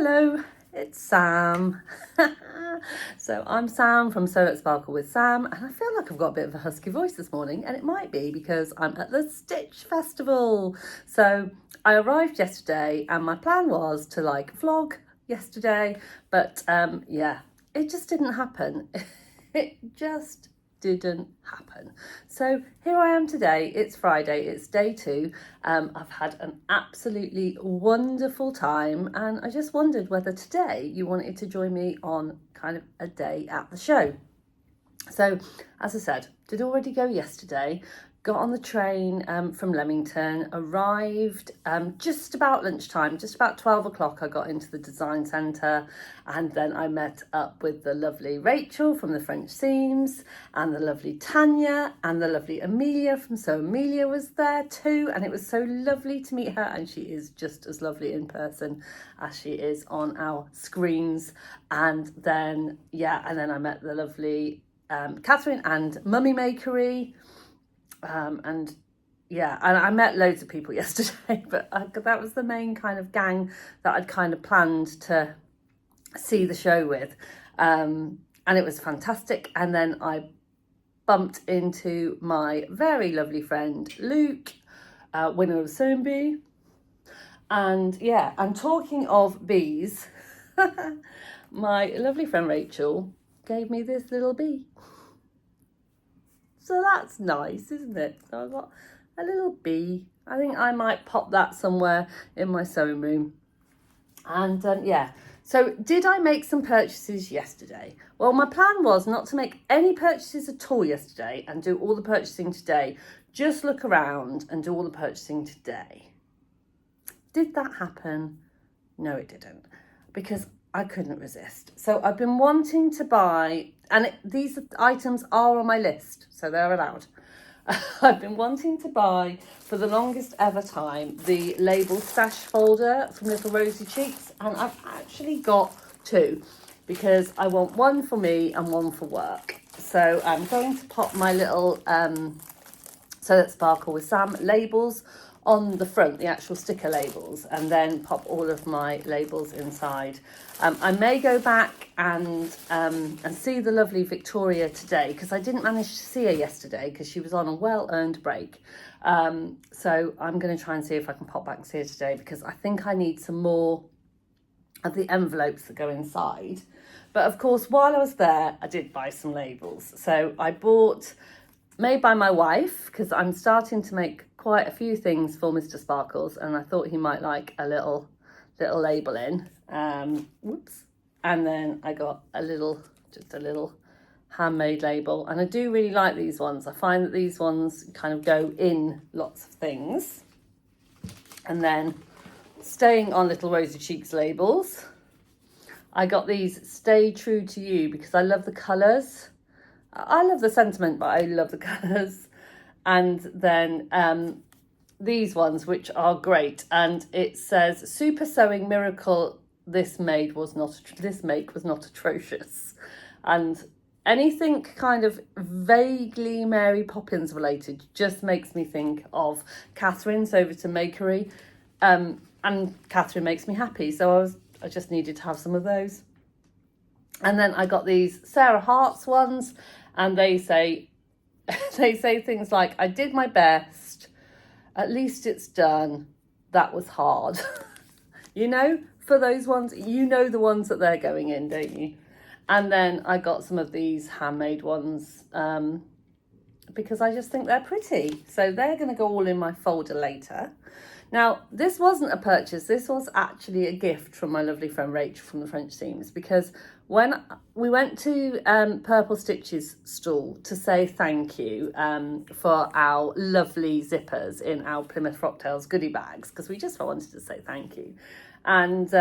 Hello, it's Sam. So I'm Sam from Sew Let's Sparkle with Sam, and I feel like I've got a bit of a husky voice this morning, and it might be because I'm at the Stitch Festival. So I arrived yesterday and my plan was to vlog yesterday, but yeah, it just didn't happen. It just didn't happen. So here I am today. It's Friday, it's day 2. I've had an absolutely wonderful time, and I just wondered whether today you wanted to join me on kind of a day at the show. So as I said, did already go yesterday, got on the train from Leamington, arrived just about lunchtime, just about 12 o'clock. I got into the design centre, and then I met up with the lovely Rachel from the French Seams, and the lovely Tanya, and the lovely Amelia from Sew Amelia was there too, and it was so lovely to meet her, and she is just as lovely in person as she is on our screens. And then and then I met the lovely Catherine and Mummy Makery. And I met loads of people yesterday, but that was the main kind of gang that I'd kind of planned to see the show with, and it was fantastic. And then I bumped into my very lovely friend Luke, winner of Sewing Bee, and talking of bees, my lovely friend Rachel gave me this little bee. So that's nice, isn't it? So I've got a little bee. I think I might pop that somewhere in my sewing room. And so did I make some purchases yesterday? Well, my plan was not to make any purchases at all yesterday and do all the purchasing today. Just look around and do all the purchasing today. Did that happen? No, it didn't, because I couldn't resist. So I've been wanting to buy, and these items are on my list, so they're allowed. I've been wanting to buy for the longest ever time the label stash folder from Little Rosy Cheeks, and I've actually got 2 because I want one for me and one for work. So I'm going to pop my little So Let's Sparkle with Sam labels on the front, the actual sticker labels, and then pop all of my labels inside. I may go back and see the lovely Victoria today, because I didn't manage to see her yesterday because she was on a well-earned break. So I'm going to try and see if I can pop back and see her today, because I think I need some more of the envelopes that go inside. But of course, while I was there, I did buy some labels. So I bought Made by My Wife, because I'm starting to make quite a few things for Mr. Sparkles, and I thought he might like a little label in. Whoops. And then I got just a little handmade label, and I do really like these ones. I find that these ones kind of go in lots of things. And then staying on Little Rosy Cheeks labels, I got these Stay True to You, because I love the colours. I love the sentiment, but I love the colours. And then these ones, which are great, and it says Super Sewing Miracle. This make was not atrocious. And anything kind of vaguely Mary Poppins related just makes me think of Catherine's over to Makery, and Catherine makes me happy. So I just needed to have some of those. And then I got these Sarah Hart's ones, and they say things like, I did my best, at least it's done, that was hard. You know, for those ones, you know the ones that they're going in, don't you? And then I got some of these handmade ones because I just think they're pretty. So they're going to go all in my folder later. Now, this wasn't a purchase. This was actually a gift from my lovely friend Rachel from the French Seams, because when we went to Purple Stitch's stall to say thank you for our lovely zippers in our Plymouth Frocktails goodie bags, because we just wanted to say thank you. And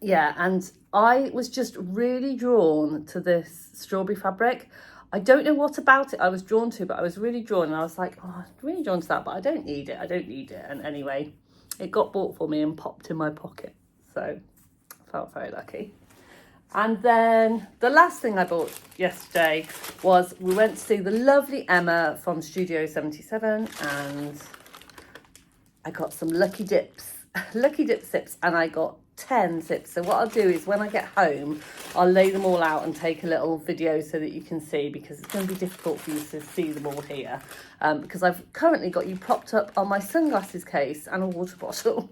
and I was just really drawn to this strawberry fabric. I don't know what about it I was drawn to, but I was really drawn, and I was like, oh, I'm really drawn to that, but I don't need it. And anyway, it got bought for me and popped in my pocket. So I felt very lucky. And then the last thing I bought yesterday was, we went to see the lovely Emma from Studio 77, and I got some Lucky Dip sips, and I got 10 zips. So what I'll do is when I get home, I'll lay them all out and take a little video so that you can see, because it's going to be difficult for you to see them all here. Because I've currently got you propped up on my sunglasses case and a water bottle.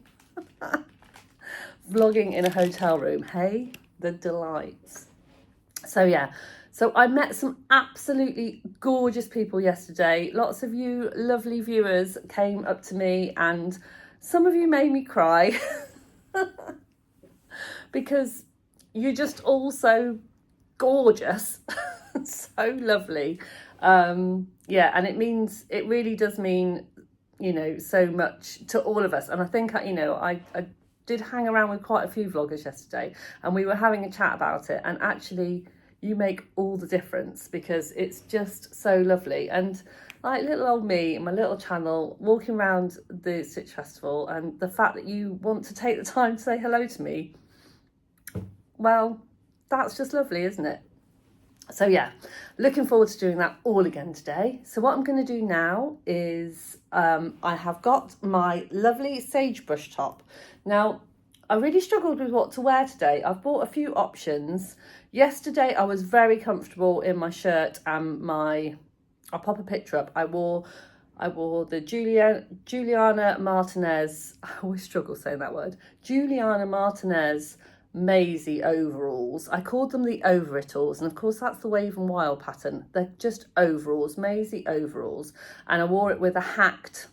Vlogging in a hotel room. Hey, the delights. So yeah. So I met some absolutely gorgeous people yesterday. Lots of you lovely viewers came up to me, and some of you made me cry because you're just all so gorgeous, so lovely. Yeah, and it really does mean, you know, so much to all of us. And I think, you know, I did hang around with quite a few vloggers yesterday, and we were having a chat about it, and actually you make all the difference, because it's just so lovely. And like little old me and my little channel walking around the Stitch Festival, and the fact that you want to take the time to say hello to me, well, that's just lovely, isn't it? So yeah, looking forward to doing that all again today. So what I'm going to do now is I have got my lovely sagebrush top. Now, I really struggled with what to wear today. I've bought a few options. Yesterday, I was very comfortable in my shirt and I'll pop a picture up. I wore the Juliana Martinez, I always struggle saying that word, Juliana Martinez Maisie overalls. I called them the over-it-alls, and of course that's the Wave and Wild pattern. They're just overalls, Maisie overalls. And I wore it with a hacked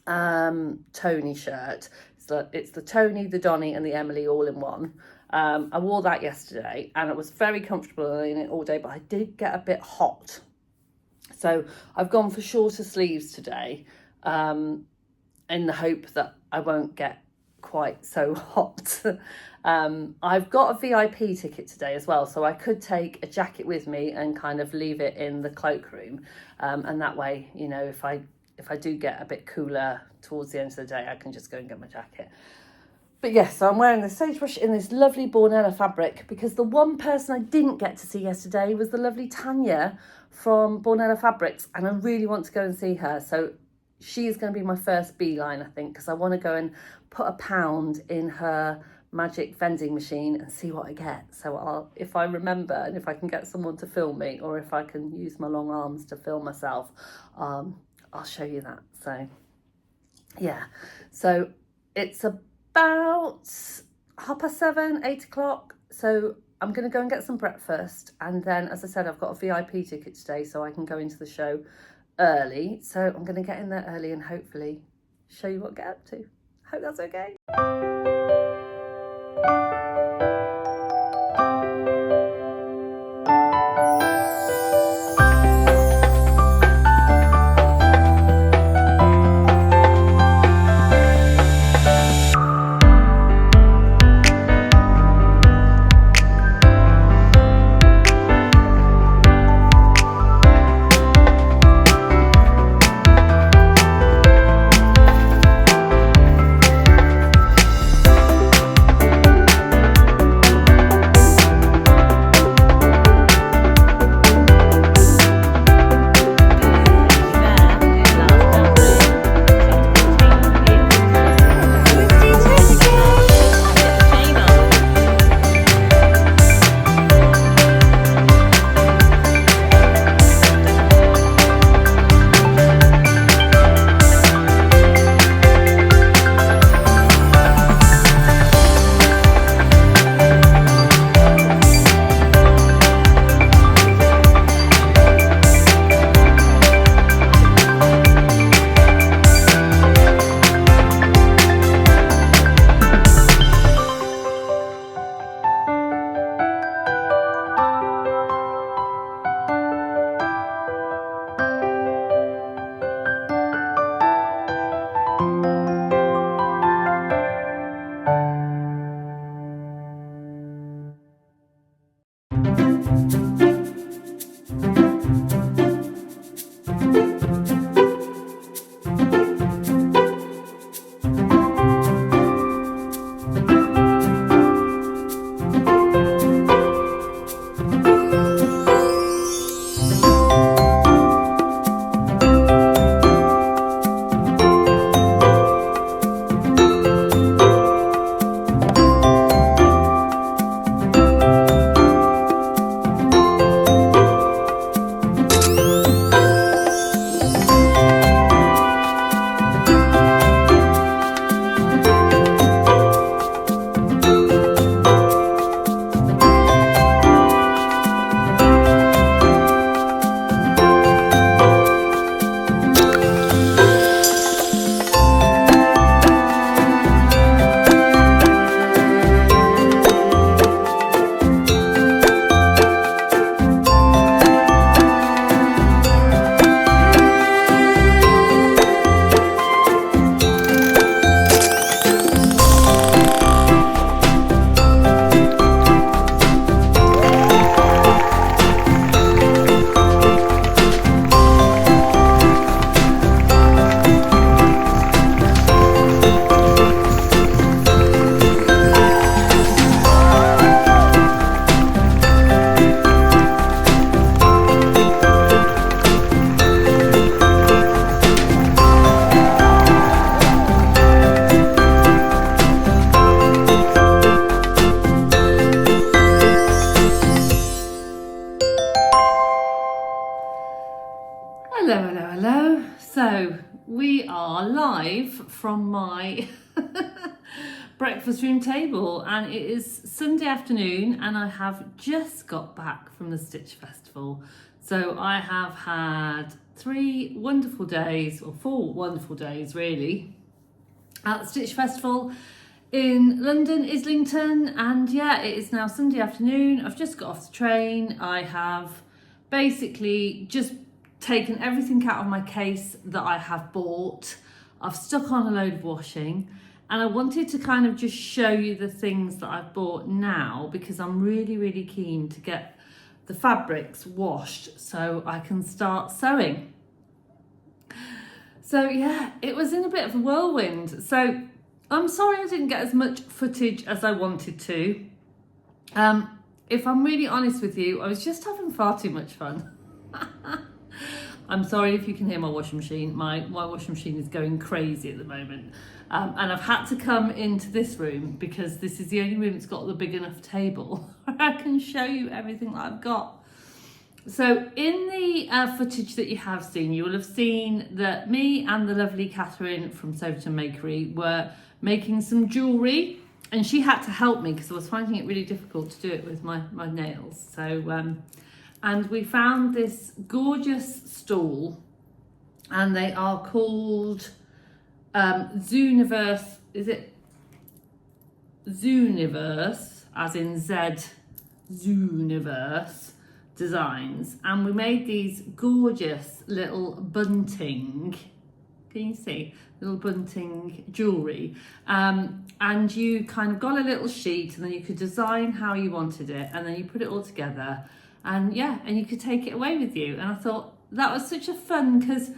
Tony shirt. It's the Tony, the Donny and the Emily all in one. I wore that yesterday and it was very comfortable in it all day, but I did get a bit hot. So I've gone for shorter sleeves today, in the hope that I won't get quite so hot. I've got a VIP ticket today as well, so I could take a jacket with me and kind of leave it in the cloakroom. And that way, you know, if I do get a bit cooler towards the end of the day, I can just go and get my jacket. But yes, so I'm wearing the sagebrush in this lovely Bornella fabric, because the one person I didn't get to see yesterday was the lovely Tanya from Bornella Fabrics, and I really want to go and see her. So she is going to be my first beeline, I think, because I want to go and put £1 in her magic vending machine and see what I get. So if I remember, and if I can get someone to film me, or if I can use my long arms to film myself, I'll show you that. So yeah, so it's about 7:30, 8 o'clock. So I'm going to go and get some breakfast, and then, as I said, I've got a VIP ticket today, so I can go into the show early. So I'm going to get in there early and hopefully show you what I get up to. Hope that's okay. So we are live from my breakfast room table, and it is Sunday afternoon, and I have just got back from the Stitch Festival. So I have had 3 wonderful days, or 4 wonderful days really, at the Stitch Festival in London, Islington, and yeah, it is now Sunday afternoon. I've just got off the train. I have basically just taken everything out of my case that I have bought. I've stuck on a load of washing, and I wanted to kind of just show you the things that I've bought now, because I'm really keen to get the fabrics washed so I can start sewing. So yeah, it was in a bit of a whirlwind. So I'm sorry I didn't get as much footage as I wanted to. If I'm really honest with you, I was just having far too much fun. I'm sorry if you can hear my washing machine. My washing machine is going crazy at the moment. And I've had to come into this room because this is the only room that's got the big enough table where I can show you everything that I've got. So in the footage that you have seen, you will have seen that me and the lovely Catherine from Soverton Makery were making some jewellery, and she had to help me because I was finding it really difficult to do it with my nails. So and we found this gorgeous stall, and they are called Zooniverse. Is it Zooniverse, as in Z, Zooniverse designs? And we made these gorgeous little bunting, can you see, little bunting jewellery, and you kind of got a little sheet, and then you could design how you wanted it, and then you put it all together, and yeah, and you could take it away with you. And I thought that was such a fun, because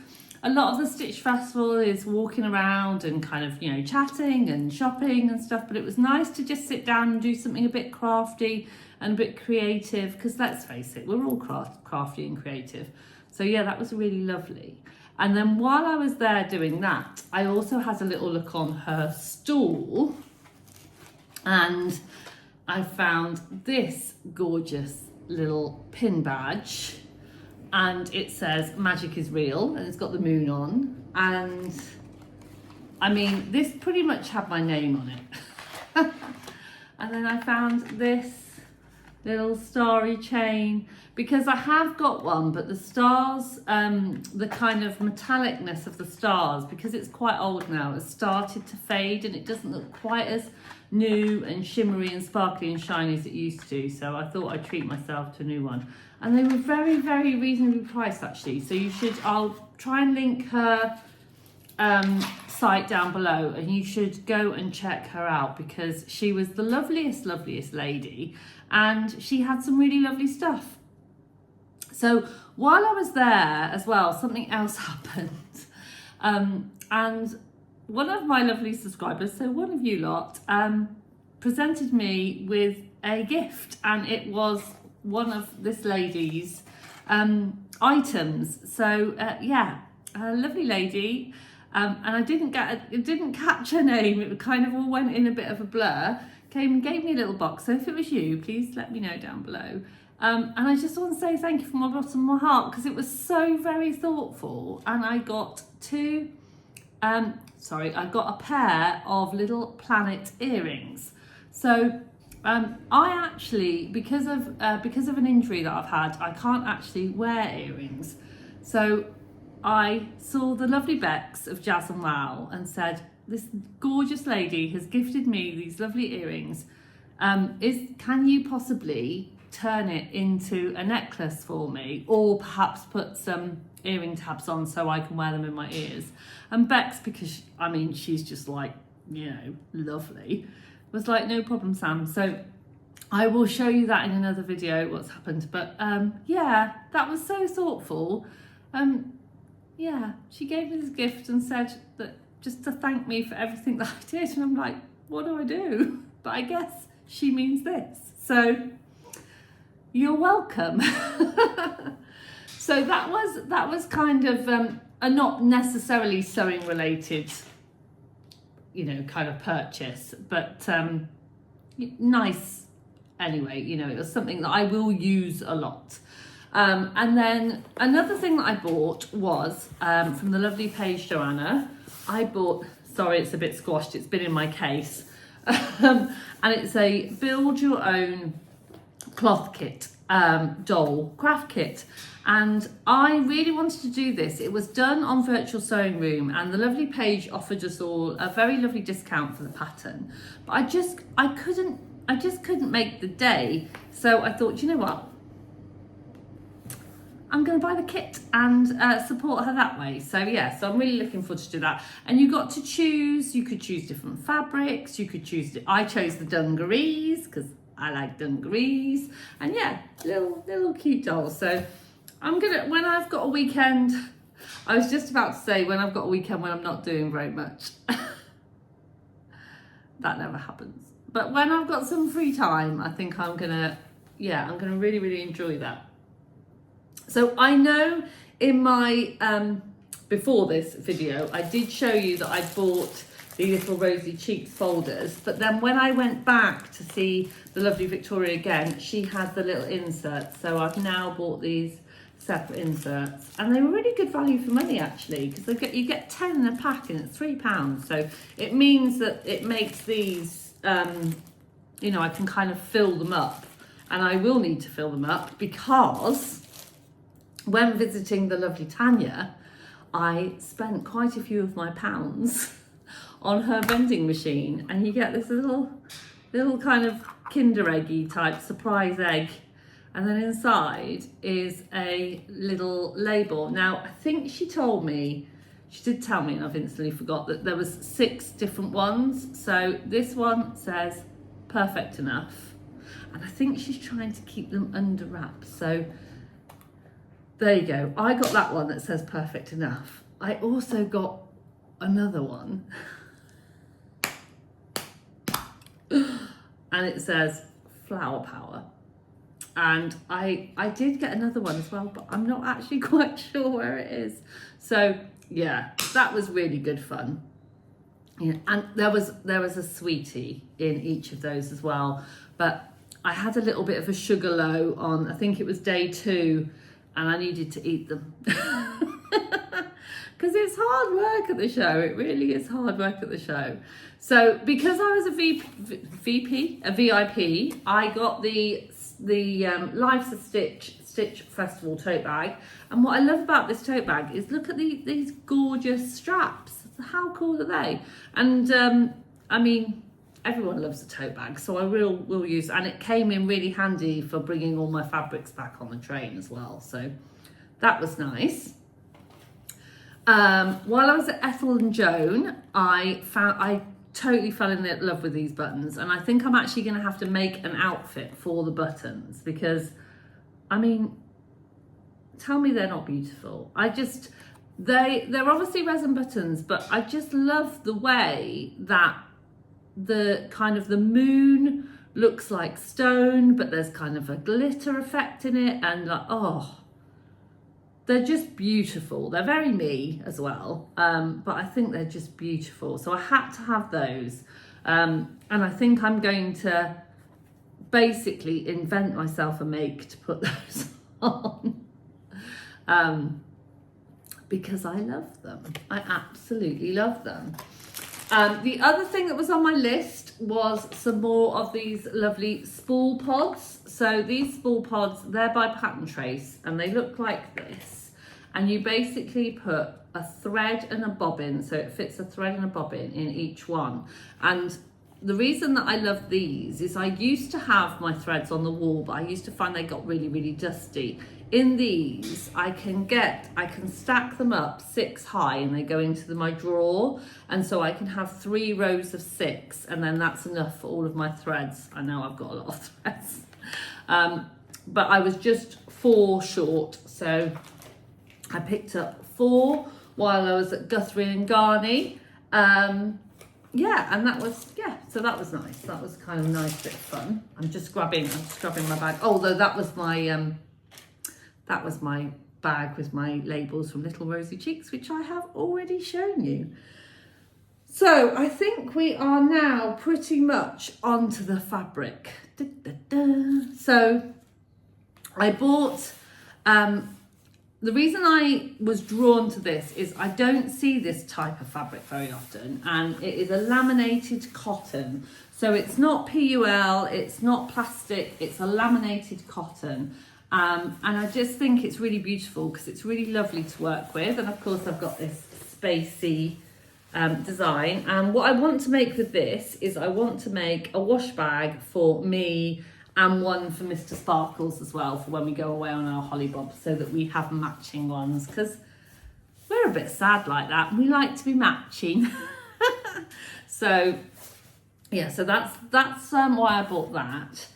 a lot of the Stitch Festival is walking around and kind of, you know, chatting and shopping and stuff, but it was nice to just sit down and do something a bit crafty and a bit creative, because let's face it, we're all crafty and creative. So yeah, that was really lovely. And then while I was there doing that, I also had a little look on her stall, and I found this gorgeous little pin badge, and it says magic is real, and it's got the moon on, and I mean, this pretty much had my name on it. And then I found this little starry chain, because I have got one, but the stars, the kind of metallicness of the stars, because it's quite old now, has started to fade, and it doesn't look quite as new and shimmery and sparkly and shiny as it used to. So I thought I'd treat myself to a new one, and they were very reasonably priced actually. So you should, I'll try and link her site down below, and you should go and check her out, because she was the loveliest lady, and she had some really lovely stuff. So while I was there as well, something else happened, and one of my lovely subscribers, so one of you lot, presented me with a gift, and it was one of this lady's items. So yeah, a lovely lady, and I didn't catch her name. It kind of all went in a bit of a blur. Came and gave me a little box. So if it was you, please let me know down below. And I just want to say thank you from the bottom of my heart, because it was so very thoughtful. And I got I got a pair of little planet earrings. So I actually, because of an injury that I've had, I can't actually wear earrings. So I saw the lovely Bex of Jazz and Wow and said, this gorgeous lady has gifted me these lovely earrings. Can you possibly turn it into a necklace for me, or perhaps put some earring tabs on so I can wear them in my ears? And Bex, because I mean, she's just like, you know, lovely, was like, no problem, Sam. So I will show you that in another video, what's happened. But yeah, that was so thoughtful. Yeah, she gave me this gift and said that just to thank me for everything that I did. And I'm like, what do I do? But I guess she means this. So you're welcome. So that was kind of a not necessarily sewing related, you know, kind of purchase, but nice anyway. You know, it was something that I will use a lot. And then another thing that I bought was from the lovely page Joanna. I bought, sorry, it's a bit squashed, it's been in my case. And it's a build your own cloth kit, doll craft kit. And I really wanted to do this. It was done on Virtual Sewing Room, and the lovely page offered us all a very lovely discount for the pattern. But I just couldn't make the day. So I thought, you know what? I'm going to buy the kit and support her that way. So yeah, so I'm really looking forward to do that. And you got to choose, you could choose different fabrics, you could choose, I chose the dungarees because I like dungarees. And yeah, little cute dolls. So I'm gonna, when I've got a weekend, I was just about to say when I've got a weekend when I'm not doing very much. That never happens. But when I've got some free time, I think I'm gonna really, really enjoy that. So I know in my, before this video, I did show you that I bought the little Rosy Cheeks folders, but then when I went back to see the lovely Victoria again, she had the little inserts. So I've now bought these separate inserts, and they were really good value for money actually, because you get 10 in a pack and it's £3. So it means that it makes these, you know, I can kind of fill them up, and I will need to fill them up because when visiting the lovely Tanya, I spent quite a few of my pounds on her vending machine, and you get this little kind of Kinder Eggy type surprise egg, and then inside is a little label. Now I think she told me, she did tell me, and I've instantly forgot, that there was 6 different ones. So this one says perfect enough, and I think she's trying to keep them under wraps. So there you go. I got that one that says perfect enough. I also got another one and it says flower power. And I did get another one as well, but I'm not actually quite sure where it is. So yeah, that was really good fun. Yeah, and there was a sweetie in each of those as well. But I had a little bit of a sugar low on, I think it was day 2, and I needed to eat them. Because it's hard work at the show. It really is hard work at the show. So because I was a VIP, I got the Life's a Stitch Festival tote bag. And what I love about this tote bag is look at these gorgeous straps. How cool are they? And I mean, everyone loves a tote bag, so I will use, and it came in really handy for bringing all my fabrics back on the train as well. So that was nice. While I was at Ethel and Joan, I totally fell in love with these buttons, and I think I'm actually going to have to make an outfit for the buttons, because I mean, tell me they're not beautiful. They're obviously resin buttons, but I just love the way that the kind of the moon looks like stone, but there's kind of a glitter effect in it, and like, oh, they're just beautiful. They're very me as well, but I think they're just beautiful. So I had to have those, and I think I'm going to basically invent myself a make to put those on, because I love them. I absolutely love them. The other thing that was on my list was some more of these lovely spool pods. So these spool pods, they're by Pattern Trace, and they look like this. And you basically put a thread and a bobbin, so it fits a thread and a bobbin in each one. And the reason that I love these is I used to have my threads on the wall, but I used to find they got really, really dusty. In these, I can stack them up 6 high, and they go into my drawer. And so I can have 3 rows of 6, and then that's enough for all of my threads. I know I've got a lot of threads. But I was just 4 short, so I picked up 4 while I was at Guthrie and Garney. Yeah, and that was, yeah, so that was nice. That was kind of nice bit of fun. I'm just grabbing my bag. Although that was my bag with my labels from Little Rosy Cheeks, which I have already shown you. So I think we are now pretty much onto the fabric. So I bought The reason I was drawn to this is I don't see this type of fabric very often, and it is a laminated cotton. So it's not PUL, it's not plastic, it's a laminated cotton. And I just think it's really beautiful because it's really lovely to work with. And of course I've got this spacey design. And what I want to make with this is I want to make a wash bag for me and one for Mr. Sparkles as well for when we go away on our hollybob, so that we have matching ones, because we're a bit sad like that. We like to be matching. So yeah, so that's why I bought that.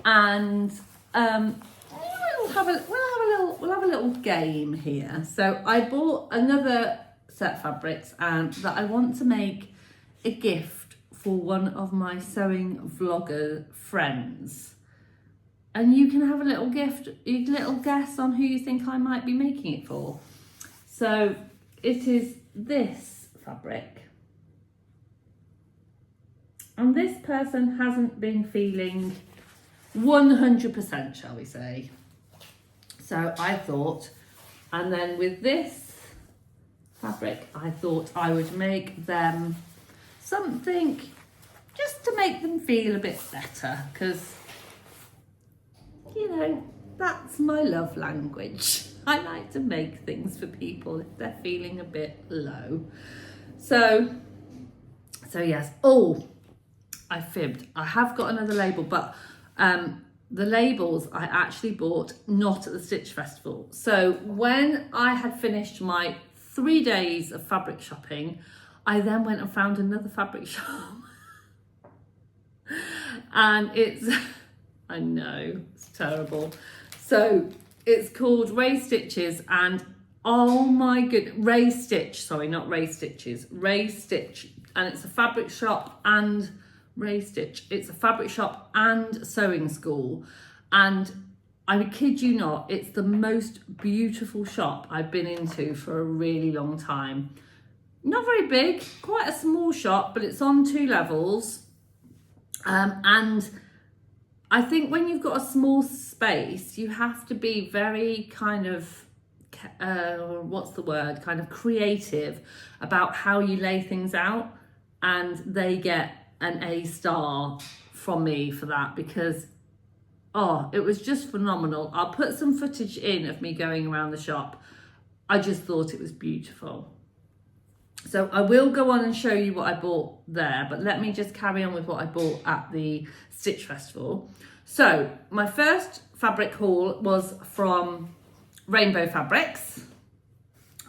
And we'll have a little game here. So I bought another set of fabrics and that I want to make a gift for one of my sewing vlogger friends. And you can have a little gift, a little guess on who you think I might be making it for. So it is this fabric. And this person hasn't been feeling 100%, shall we say. So I thought, and then with this fabric, I thought I would make them something just to make them feel a bit better, because, you know, that's my love language. I like to make things for people if they're feeling a bit low. So yes. Oh, I fibbed. I have got another label, but the labels I actually bought not at the Stitch Festival. So when I had finished my 3 days of fabric shopping, I then went and found another fabric shop. And it's, I know, it's terrible. So it's called Ray Stitches, and oh my goodness, Ray Stitch, sorry, not Ray Stitches, Ray Stitch. And it's a fabric shop and Ray Stitch. It's a fabric shop and sewing school. And I kid you not, it's the most beautiful shop I've been into for a really long time. Not very big, quite a small shop, but it's on 2 levels. And I think when you've got a small space, you have to be very kind of, what's the word, kind of creative about how you lay things out. And they get an A star from me for that, because, oh, it was just phenomenal. I'll put some footage in of me going around the shop. I just thought it was beautiful. So I will go on and show you what I bought there, but let me just carry on with what I bought at the Stitch Festival. So my first fabric haul was from Rainbow Fabrics,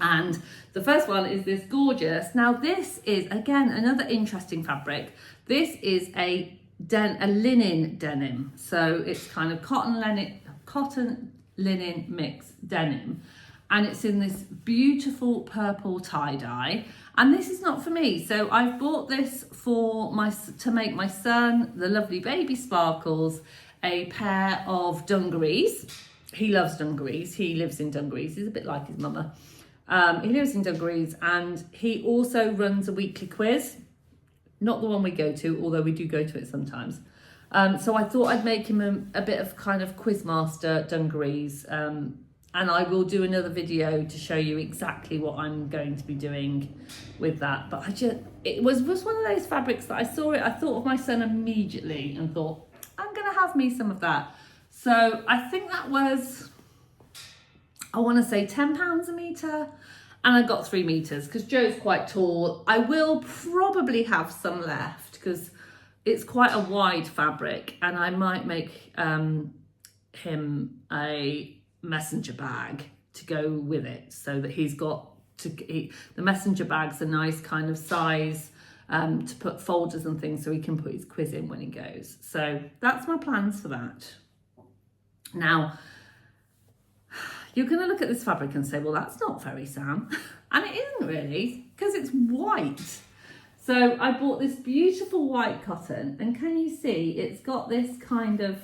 and the first one is this gorgeous. Now this is, again, another interesting fabric. This is a linen denim, so it's kind of cotton linen mixed denim, and it's in this beautiful purple tie-dye. And this is not for me, so I've bought this to make my son, the lovely baby Sparkles, a pair of dungarees. He loves dungarees. He lives in dungarees. He's a bit like his mama. He lives in dungarees, and he also runs a weekly quiz. Not the one we go to, although we do go to it sometimes. So I thought I'd make him a bit of kind of quizmaster dungarees. And I will do another video to show you exactly what I'm going to be doing with that. But it was one of those fabrics that I saw it, I thought of my son immediately and thought, I'm gonna have me some of that. So I think that was, I wanna say £10 a metre, and I got 3 metres because Joe's quite tall. I will probably have some left because it's quite a wide fabric, and I might make him a messenger bag to go with it, so that he's got the messenger bag's a nice kind of size to put folders and things, so he can put his quiz in when he goes. So that's my plans for that. Now you're going to look at this fabric and say, well, that's not very Sam. And it isn't really, because it's white. So I bought this beautiful white cotton, and can you see it's got this kind of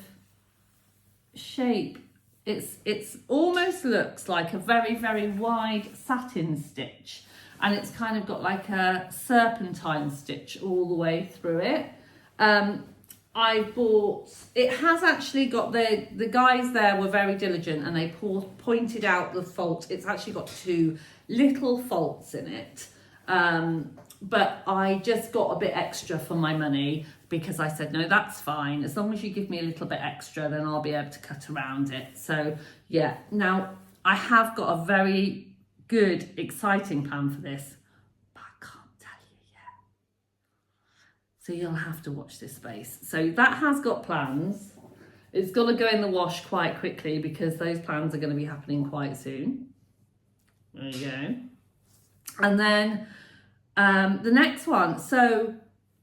shape. It's almost looks like a very, very wide satin stitch, and it's kind of got like a serpentine stitch all the way through it. I bought, it has actually got, the guys there were very diligent and they pointed out the fault. It's actually got 2 little faults in it. But I just got a bit extra for my money because I said, no, that's fine. As long as you give me a little bit extra, then I'll be able to cut around it. So yeah, now I have got a very good, exciting plan for this, but I can't tell you yet. So you'll have to watch this space. So that has got plans. It's got to go in the wash quite quickly because those plans are going to be happening quite soon. There you go. And then the next one, so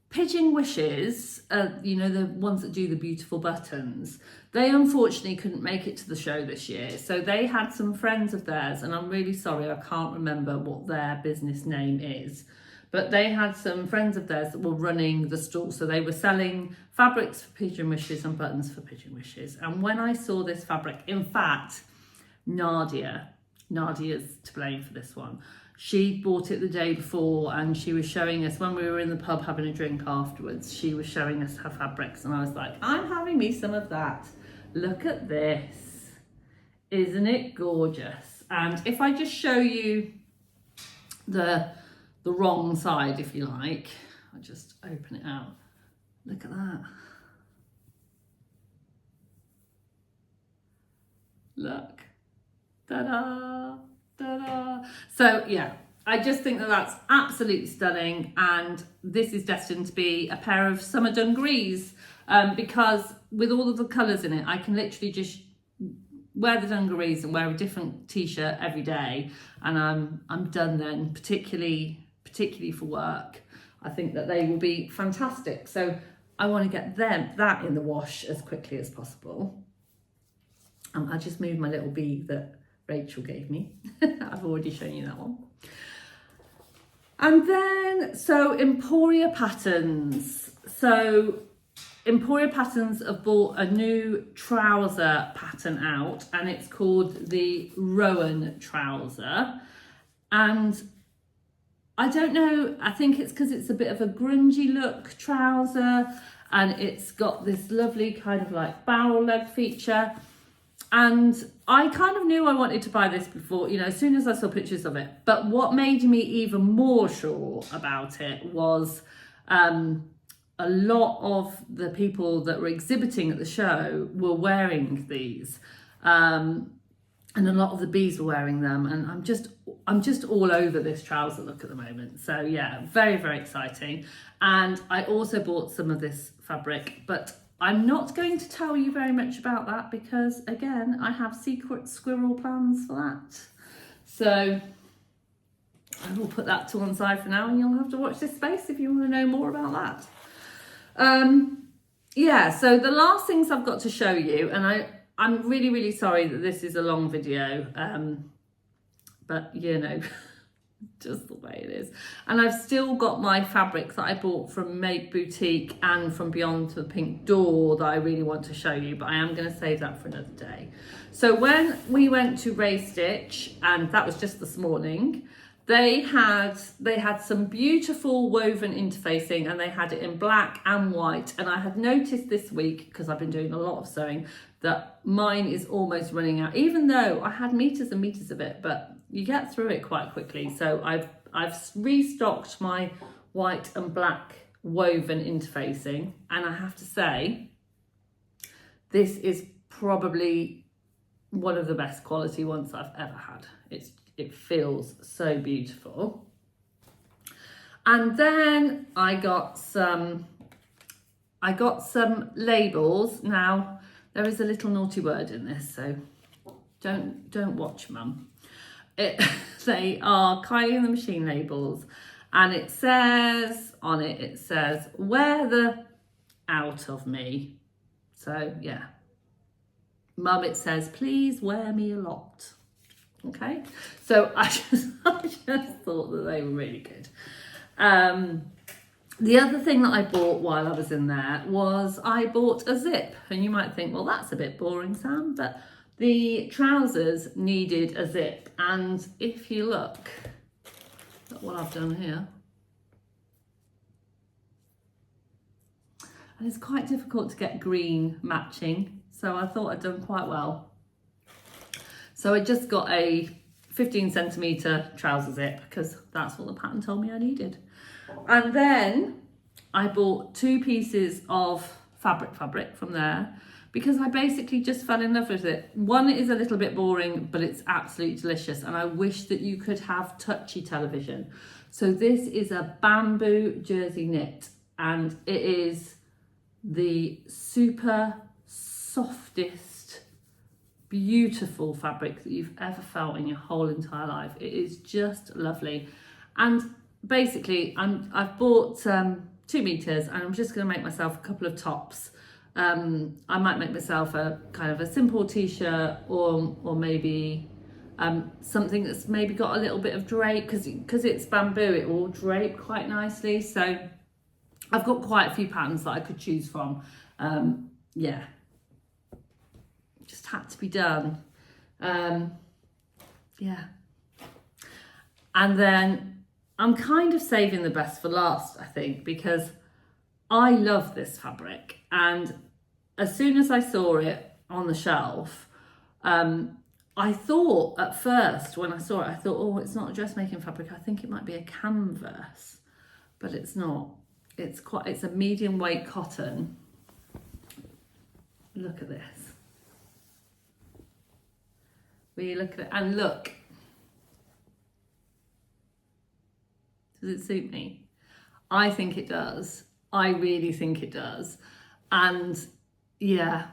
Pigeon Wishes, you know, the ones that do the beautiful buttons, they unfortunately couldn't make it to the show this year. So they had some friends of theirs, and I'm really sorry, I can't remember what their business name is, but they had some friends of theirs that were running the stall. So they were selling fabrics for Pigeon Wishes and buttons for Pigeon Wishes. And when I saw this fabric, in fact, Nadia's to blame for this one. She bought it the day before and she was showing us, when we were in the pub having a drink afterwards, she was showing us her fabrics and I was like, I'm having me some of that. Look at this. Isn't it gorgeous? And if I just show you the wrong side, if you like, I'll just open it out. Look at that. Look. Ta-da! Ta-da! So yeah, I just think that that's absolutely stunning, and this is destined to be a pair of summer dungarees because with all of the colours in it, I can literally just wear the dungarees and wear a different t-shirt every day, and I'm done then. Particularly for work, I think that they will be fantastic. So I want to get that in the wash as quickly as possible. I just moved my little bee that Rachel gave me. I've already shown you that one. And then, so Emporia Patterns. So Emporia Patterns have bought a new trouser pattern out, and it's called the Rowan trouser. And I don't know, I think it's because it's a bit of a grungy look trouser, and it's got this lovely kind of like barrel leg feature. And I kind of knew I wanted to buy this before, you know, as soon as I saw pictures of it. But what made me even more sure about it was a lot of the people that were exhibiting at the show were wearing these. And a lot of the bees were wearing them. And I'm just all over this trouser look at the moment. So yeah, very, very exciting. And I also bought some of this fabric, but I'm not going to tell you very much about that because, again, I have secret squirrel plans for that. So I will put that to one side for now, and you'll have to watch this space if you want to know more about that. Yeah, so the last things I've got to show you, and I'm really, really sorry that this is a long video, but, you know, just the way it is. And I've still got my fabrics that I bought from Make Boutique and from Beyond to the Pink Door that I really want to show you, but I am going to save that for another day. So when we went to Ray Stitch, and that was just this morning, they had some beautiful woven interfacing, and they had it in black and white. And I had noticed this week, because I've been doing a lot of sewing, that mine is almost running out, even though I had meters and meters of it, but you get through it quite quickly. So I've restocked my white and black woven interfacing, and I have to say, this is probably one of the best quality ones I've ever had. It feels so beautiful. And then I got some labels. Now there is a little naughty word in this, so don't watch, Mum. They are Kylie and the Machine labels, and it says on it, wear the out of me. So yeah, Mum, it says, please wear me a lot. Okay, so I just thought that they were really good. The other thing that I bought while I was in there was I bought a zip, and you might think, well, that's a bit boring, Sam, but the trousers needed a zip. And if you look at what I've done here, and it's quite difficult to get green matching, so I thought I'd done quite well. So I just got a 15 centimetre trouser zip because that's what the pattern told me I needed. And then I bought 2 pieces of fabric from there because I basically just fell in love with it. One is a little bit boring, but it's absolutely delicious, and I wish that you could have touchy television. So this is a bamboo jersey knit, and it is the super softest, beautiful fabric that you've ever felt in your whole entire life. It is just lovely. And basically I've bought 2 meters, and I'm just going to make myself a couple of tops. I might make myself a kind of a simple t-shirt, or maybe something that's maybe got a little bit of drape, because it's bamboo, it will drape quite nicely. So I've got quite a few patterns that I could choose from. Yeah, just had to be done. Yeah, and then I'm kind of saving the best for last, I think, because I love this fabric, and as soon as I saw it on the shelf, I thought at first when I saw it, I thought, oh, it's not a dressmaking fabric, I think it might be a canvas, but it's not. It's a medium weight cotton. Look at this. Will you look at it? And look. Does it suit me? I think it does. I really think it does. And yeah.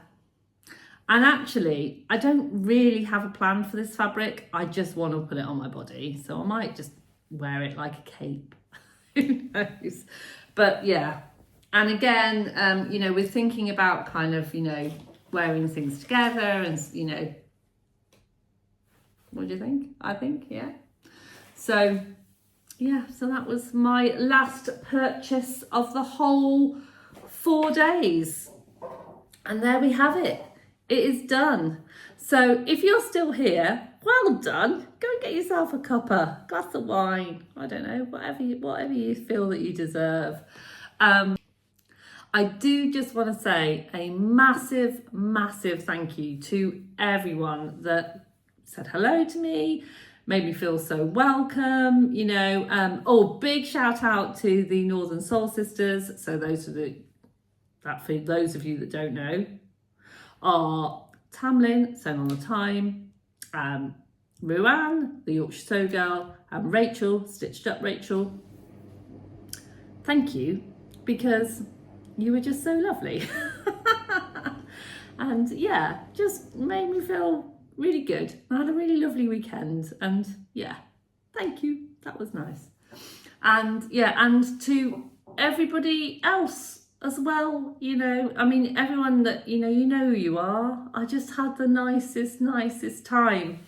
And actually, I don't really have a plan for this fabric. I just want to put it on my body. So I might just wear it like a cape. Who knows? But yeah. And again, you know, we're thinking about kind of, you know, wearing things together and, you know, what do you think? I think, yeah. So yeah, so that was my last purchase of the whole 4 days. And there we have it. It is done. So if you're still here, well done. Go and get yourself a cuppa, glass of wine, I don't know, whatever you feel that you deserve. I do just want to say a massive, massive thank you to everyone that said hello to me, made me feel so welcome, you know. Oh, big shout out to the Northern Soul Sisters. So those for those of you that don't know, are Tamlin, Sewn on the Time, Ruan, the Yorkshire Sew Girl, and Rachel, Stitched Up Rachel. Thank you, because you were just so lovely. And yeah, just made me feel really good. I had a really lovely weekend, and yeah, thank you. That was nice. And yeah, and to everybody else as well, you know, I mean, everyone that, you know who you are. I just had the nicest time.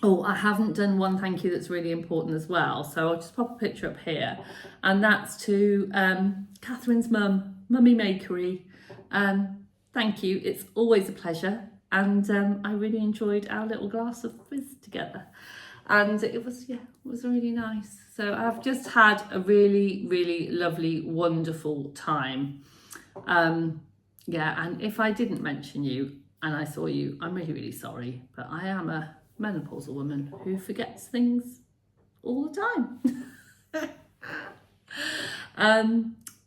Oh, I haven't done one thank you that's really important as well, so I'll just pop a picture up here, and that's to Catherine's mum, Mummy Makery. Thank you, it's always a pleasure, and I really enjoyed our little glass of fizz together, and it was really nice. So I've just had a really lovely, wonderful time. Yeah, and if I didn't mention you and I saw you, I'm really sorry, but I am a menopausal woman who forgets things all the time.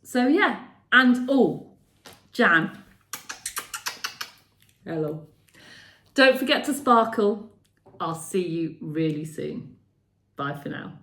So yeah, and oh, Jan, hello. Don't forget to sparkle. I'll see you really soon. Bye for now.